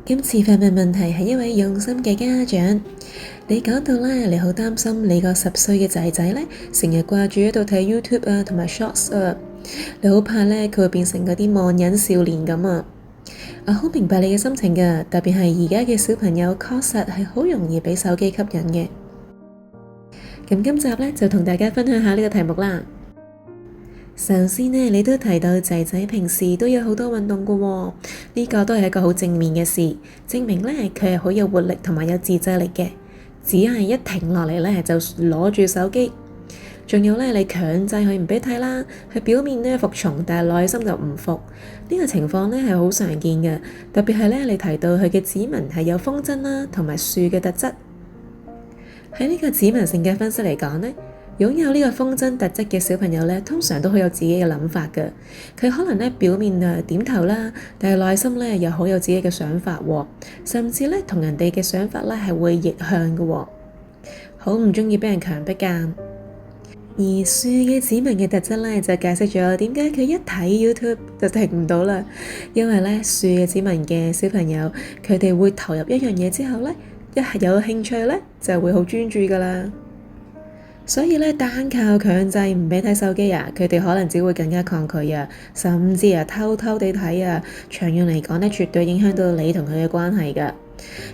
今次發問問題係一位用心嘅家長，你講到咧，你好擔心你個10歲嘅仔仔咧，成日掛住喺度睇 YouTube 啊，同埋 Shorts 啊，你好怕咧佢會變成嗰啲網癮少年咁啊！我好明白你嘅心情㗎，特別係而家嘅小朋友確實係好容易畀手機吸引嘅。咁今集咧就同大家分享下呢個題目啦。首先呢，你都提到仔仔平時都有好多運動㗎喎，呢個都係一個好正面嘅事，證明呢佢係好有活力同埋有自制力嘅。只係一停落嚟呢，就攞住手機，仲有呢，你強制佢唔畀睇啦，佢表面呢服從，但係內心就唔服。呢個情況呢係好常見嘅，特別係呢，你提到佢嘅指紋係有風箏啦同埋樹嘅特質。喺呢個指紋性嘅分析嚟講呢，擁有呢個風箏特質嘅小朋友呢，通常都好有自己嘅諗法㗎。佢可能呢表面點頭啦，但係內心呢又好有自己嘅想法喎，甚至呢同人哋嘅想法呢係會逆向㗎喎，好唔鍾意畀人強迫㗎。而樹嘅指紋嘅特質呢，就解釋咗點解佢一睇 YouTube 就停唔到啦。因為呢樹嘅指紋嘅小朋友，佢哋會投入一樣嘢之後呢，一係有興趣呢，就會好專注㗎啦。所以呢，單靠強制唔畀睇手機啊，佢哋可能只會更加抗拒啊，甚至偷偷地睇啊。長遠嚟講呢，絕對影響到你同佢嘅關係㗎。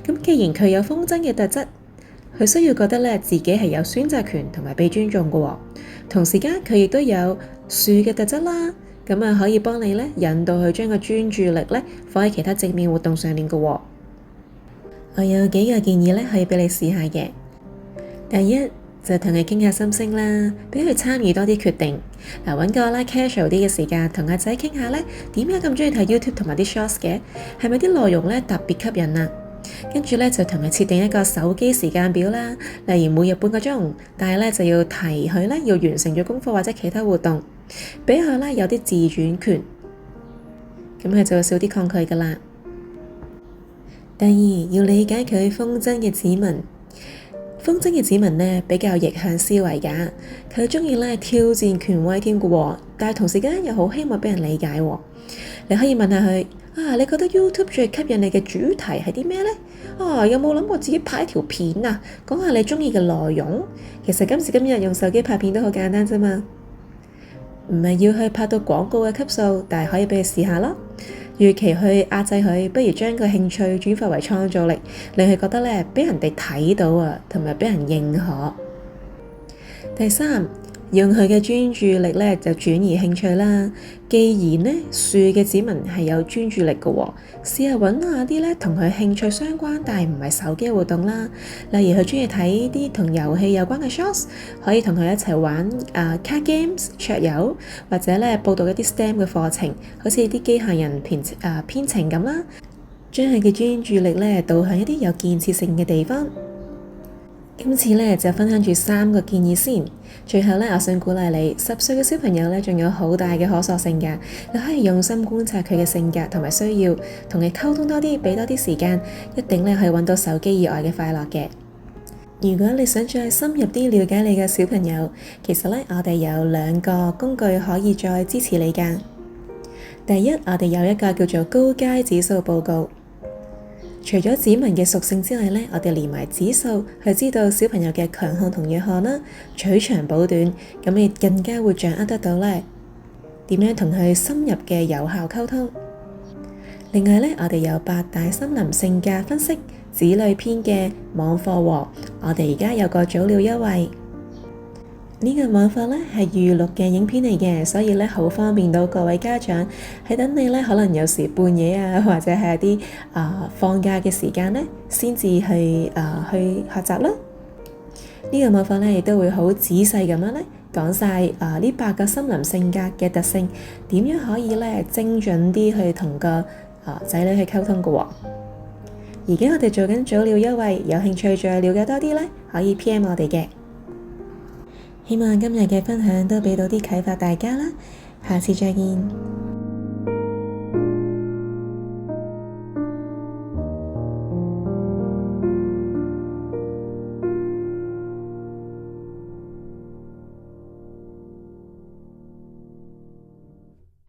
咁既然佢有風箏嘅特質，佢需要覺得呢自己係有選擇權同埋被尊重㗎喎。同時間佢亦都有樹嘅特質啦，咁可以幫你呢引導佢將個專注力呢放喺其他正面活動上面㗎喎。我有幾個建議呢，可以畀你試下嘅。第一，就同佢傾下心聲啦，畀佢參與多啲決定。揾個casual啲嘅時間，同阿仔傾下呢點解咁鍾意睇 YouTube 同埋啲 Shorts 嘅，係咪啲內容呢特別吸引啊？跟住呢，就同佢設定一個手機時間表啦，例如每日半個鐘，但係呢，就要提佢呢要完成咗功課或者其他活動，畀佢呢有啲自主權，咁佢就會少啲抗拒㗎喇。第二，要理解佢風箏嘅指紋。風箏嘅指紋呢比較逆向思維㗎，佢鍾意呢挑戰權威添㗎喎，但係同時間又好希望畀人理解喎。你可以問下佢啊，你覺得 YouTube 最吸引你嘅主題係啲咩呢？有冇諗過自己拍一條片啊？講下你鍾意嘅內容。其實今時今日用手機拍片都好簡單啫嘛，唔係要去拍到廣告嘅級數，但係可以畀佢試下咯。與其去壓制佢，不如將個興趣轉化為創造力，令佢覺得呢畀人哋睇到啊，同埋畀人認可。第三，用佢嘅專注力呢就轉移興趣啦。既然呢樹嘅指紋係有專注力嘅喎，試下揾下啲呢同佢興趣相關但係唔係手機活動啦。例如佢鍾意睇啲同遊戲有關嘅 Shorts，可以同佢一齊玩card games、桌遊，或者呢報讀一啲 STEM 嘅課程，好似啲機械人編程咁啦。將佢嘅專注力呢導向一啲有建設性嘅地方。今次呢就分享住3個建議先。最後呢，我想鼓勵你，10歲嘅小朋友呢仲有好大嘅可塑性㗎，你可以用心觀察佢嘅性格同埋需要，同佢溝通多啲，畀多啲時間，一定呢可以揾到手機以外嘅快樂嘅。如果你想再深入啲了解你嘅小朋友，其實呢，我哋有2個工具可以再支持你㗎。第一，我哋有一個叫做高階指數報告。除咗指紋嘅屬性之外呢，我哋連埋指數去知道小朋友嘅強項同弱項啦，取長補短，咁你更加會掌握得到呢點樣同佢深入嘅有效溝通。另外呢，我哋有8大森林性格分析子女篇嘅網課喎，我哋而家有個早鳥優惠。呢個網課呢係預錄嘅影片嚟嘅，所以呢好方便到各位家長，係等你呢可能有時半夜啊，或者係一啲放假嘅時間呢，先至去學習啦。呢個網課呢亦都會好仔細咁樣呢講晒呢8個森林性格嘅特性，點樣可以呢精準啲去同個仔女去溝通㗎喎。而家我哋做緊早鳥優惠，有興趣再了解多啲呢，可以 PM 我哋嘅。希望今日嘅分享都畀到啲啟發大家啦，下次再見。